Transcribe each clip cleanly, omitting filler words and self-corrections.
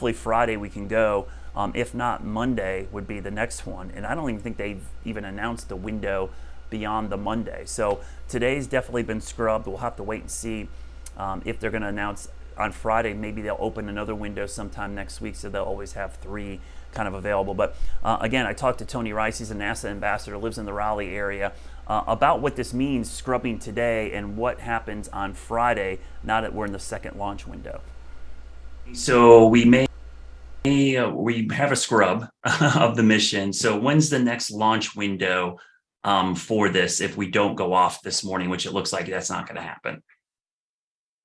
hopefully Friday we can go. If not, Monday would be the next one. And I don't even think they've even announced the window beyond the Monday. So today's definitely been scrubbed. We'll have to wait and see if they're going to announce on Friday. Maybe they'll open another window sometime next week, so they'll always have 3 kind of available. But again, I talked to Tony Rice. He's a NASA ambassador, lives in the Raleigh area, about what this means scrubbing today and what happens on Friday now that we're in the second launch window. So we have a scrub of the mission. So when's the next launch window for this if we don't go off this morning, which it looks like that's not going to happen?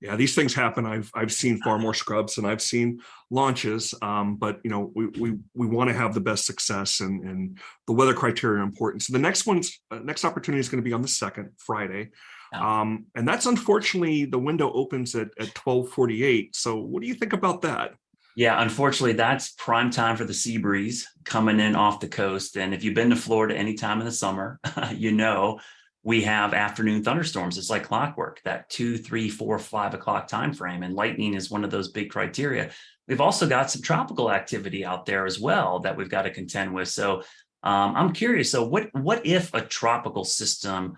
Yeah, these things happen. I've seen far more scrubs and I've seen launches, but we want to have the best success, and the weather criteria are important. So the next opportunity is going to be on the second Friday, and that's unfortunately the window opens at 12:48. So what do you think about that? Yeah, unfortunately, that's prime time for the sea breeze coming in off the coast. And if you've been to Florida any time in the summer, you know we have afternoon thunderstorms. It's like clockwork, that 2, 3, 4, 5 o'clock time frame. And lightning is one of those big criteria. We've also got some tropical activity out there as well that we've got to contend with. So I'm curious. So what if a tropical system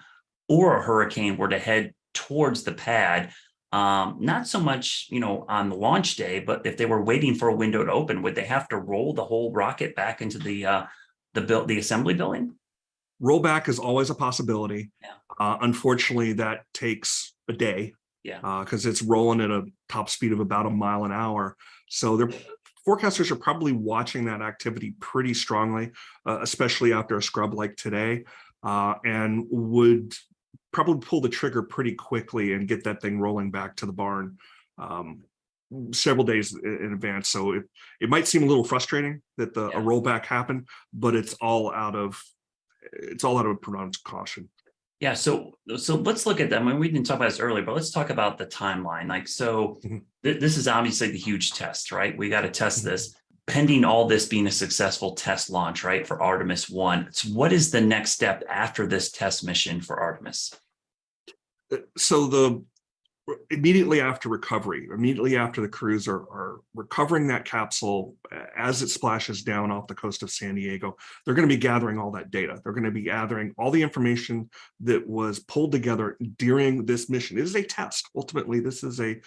or a hurricane were to head towards the pad? Not so much, on the launch day, but if they were waiting for a window to open, would they have to roll the whole rocket back into the assembly building? Rollback is always a possibility. Yeah. Unfortunately, that takes a day. Yeah. Because it's rolling at a top speed of about a mile an hour. So forecasters are probably watching that activity pretty strongly, especially after a scrub like today, and would probably pull the trigger pretty quickly and get that thing rolling back to the barn several days in advance. So it might seem a little frustrating that a rollback happened, but it's all out of pronounced caution. Yeah, so let's look at that. I mean, we didn't talk about this earlier, but let's talk about the timeline. This is obviously the huge test, right? We got to test this. Pending all this being a successful test launch, right, for Artemis 1. So what is the next step after this test mission for Artemis? So immediately after recovery, immediately after the crews are recovering that capsule as it splashes down off the coast of San Diego, they're going to be gathering all that data. They're going to be gathering all the information that was pulled together during this mission. It is a test. Ultimately, this is a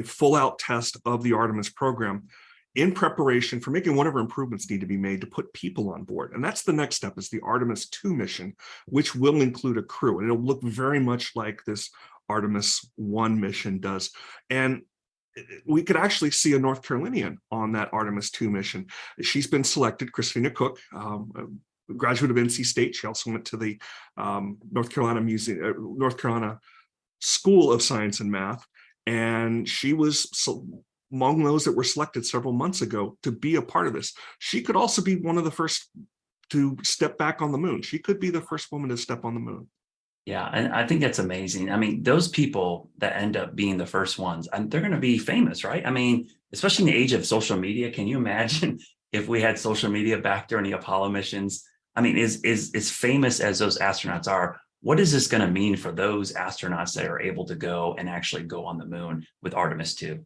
full-out test of the Artemis program in preparation for making whatever improvements need to be made to put people on board. And that's the next step, is the Artemis 2 mission, which will include a crew. And it'll look very much like this Artemis 1 mission does. And we could actually see a North Carolinian on that Artemis 2 mission. She's been selected, Christina Cook, a graduate of NC State. She also went to the North Carolina School of Science and Math. And she was among those that were selected several months ago to be a part of this. She could also be one of the first to step back on the moon. She could be the first woman to step on the moon. Yeah, and I think that's amazing. I mean, those people that end up being the first ones, and they're going to be famous, right? I mean, especially in the age of social media, can you imagine if we had social media back during the Apollo missions? I mean, as famous as those astronauts are, what is this going to mean for those astronauts that are able to go and actually go on the moon with Artemis 2?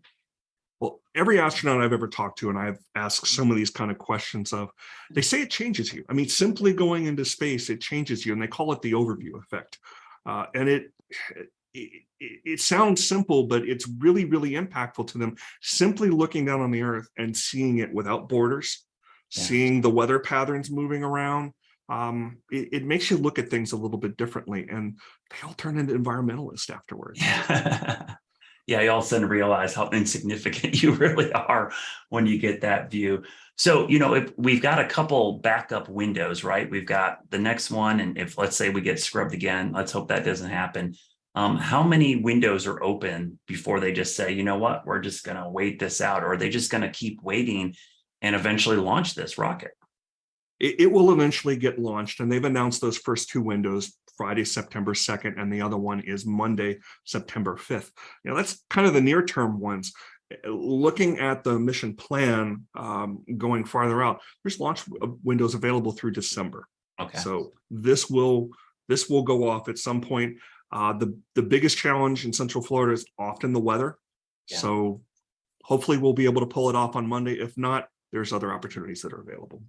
Well, every astronaut I've ever talked to, and I've asked some of these kind of questions they say it changes you. I mean, simply going into space, it changes you, and they call it the overview effect. And it sounds simple, but it's really, really impactful to them. Simply looking down on the Earth and seeing it without borders, seeing the weather patterns moving around, it makes you look at things a little bit differently, and they all turn into environmentalists afterwards. Yeah. Yeah, you all of a sudden realize how insignificant you really are when you get that view. So, if we've got a couple backup windows, right? We've got the next one, and if let's say we get scrubbed again, let's hope that doesn't happen. How many windows are open before they just say, you know what, we're just going to wait this out, or are they just going to keep waiting and eventually launch this rocket? It will eventually get launched, and they've announced those first 2 windows, Friday, September 2nd, and the other one is Monday, September 5th. That's kind of the near-term ones. Looking at the mission plan going farther out, there's launch windows available through December. Okay. So this will go off at some point. The biggest challenge in Central Florida is often the weather. Yeah. So hopefully we'll be able to pull it off on Monday. If not, there's other opportunities that are available.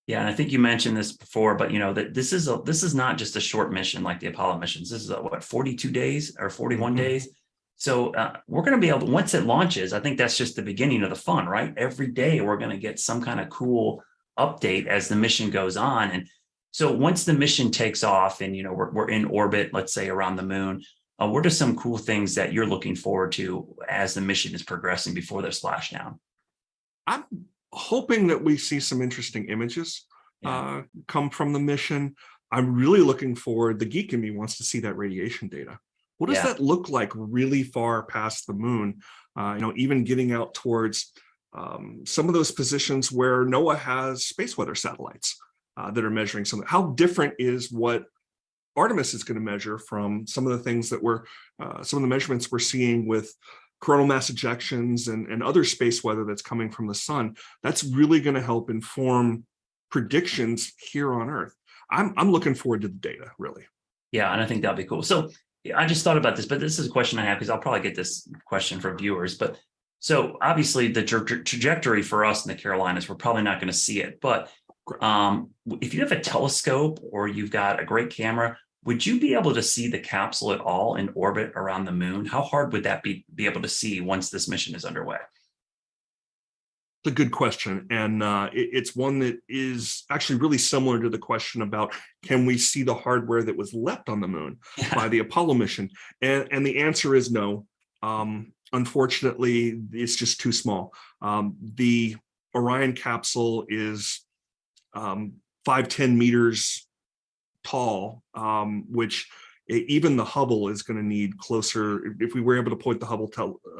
Yeah, and I think you mentioned this before, but that this is not just a short mission like the Apollo missions. This is what, 42 days or 41 days. So we're going to be able to, once it launches, I think that's just the beginning of the fun, right? Every day we're going to get some kind of cool update as the mission goes on. And so once the mission takes off and we're in orbit, let's say around the moon, what are some cool things that you're looking forward to as the mission is progressing before the splashdown? I'm hoping that we see some interesting images come from the mission. I'm really looking forward. The geek in me wants to see that radiation data. What does that look like really far past the moon? Even getting out towards some of those positions where NOAA has space weather satellites that are measuring something. How different is what Artemis is going to measure from some of the things that some of the measurements we're seeing with coronal mass ejections and other space weather that's coming from the sun? That's really going to help inform predictions here on Earth. I'm looking forward to the data, really. Yeah, and I think that'll be cool. So I just thought about this, but this is a question I have because I'll probably get this question from viewers. But so obviously the trajectory for us in the Carolinas, we're probably not going to see it. But if you have a telescope or you've got a great camera, would you be able to see the capsule at all in orbit around the moon? How hard would that be able to see once this mission is underway? It's a good question. And it's one that is actually really similar to the question about, can we see the hardware that was left on the moon by the Apollo mission? And the answer is no. Unfortunately, it's just too small. The Orion capsule is 5-10 meters tall, which even the Hubble is going to need closer. If we were able to point the Hubble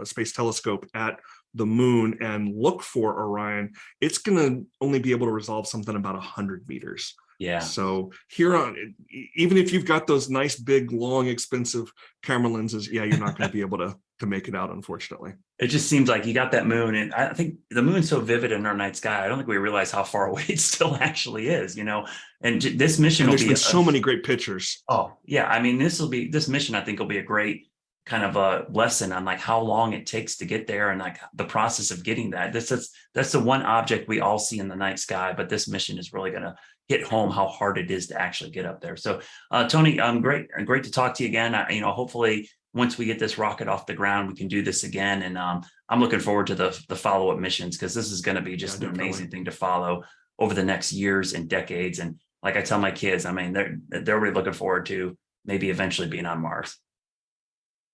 Space Telescope at the moon and look for Orion, it's going to only be able to resolve something about 100 meters. Yeah. So here on, even if you've got those nice, big, long, expensive camera lenses, you're not going to be able to make it out, unfortunately. It just seems like you got that moon, and I think the moon's so vivid in our night sky. I don't think we realize how far away it still actually is, And this mission will be so many great pictures. Oh yeah, I mean, this mission I think will be a great kind of a lesson on like how long it takes to get there and like the process of getting that. That's the one object we all see in the night sky, but this mission is really going to hit home how hard it is to actually get up there. So Tony, great to talk to you again. Hopefully once we get this rocket off the ground, we can do this again. And I'm looking forward to the follow-up missions, because this is going to be just an amazing thing to follow over the next years and decades. And like I tell my kids, I mean, they're really looking forward to maybe eventually being on Mars.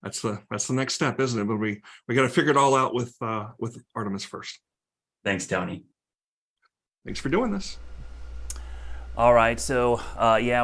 That's the next step, isn't it? But we got to figure it all out with Artemis first. Thanks, Tony. Thanks for doing this. All right, so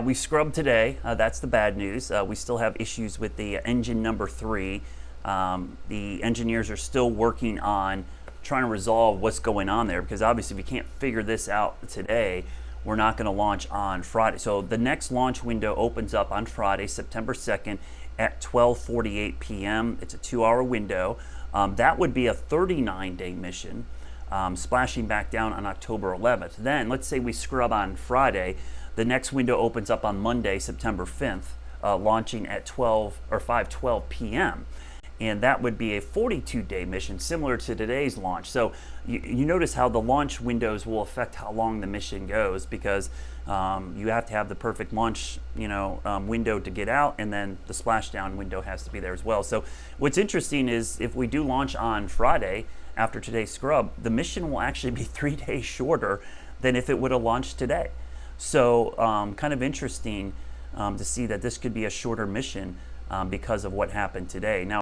we scrubbed today. That's the bad news. We still have issues with the engine number 3. The engineers are still working on trying to resolve what's going on there, because obviously if we can't figure this out today, we're not going to launch on Friday. So the next launch window opens up on Friday, September 2nd at 12:48 p.m. It's a 2-hour window. That would be a 39-day mission. Splashing back down on October 11th. Then let's say we scrub on Friday. The next window opens up on Monday, September 5th, launching at 5:12 p.m. And that would be a 42-day mission, similar to today's launch. So you notice how the launch windows will affect how long the mission goes, because you have to have the perfect launch window to get out, and then the splashdown window has to be there as well. So what's interesting is if we do launch on Friday, after today's scrub, the mission will actually be 3 days shorter than if it would have launched today. So kind of interesting to see that this could be a shorter mission because of what happened today. Now,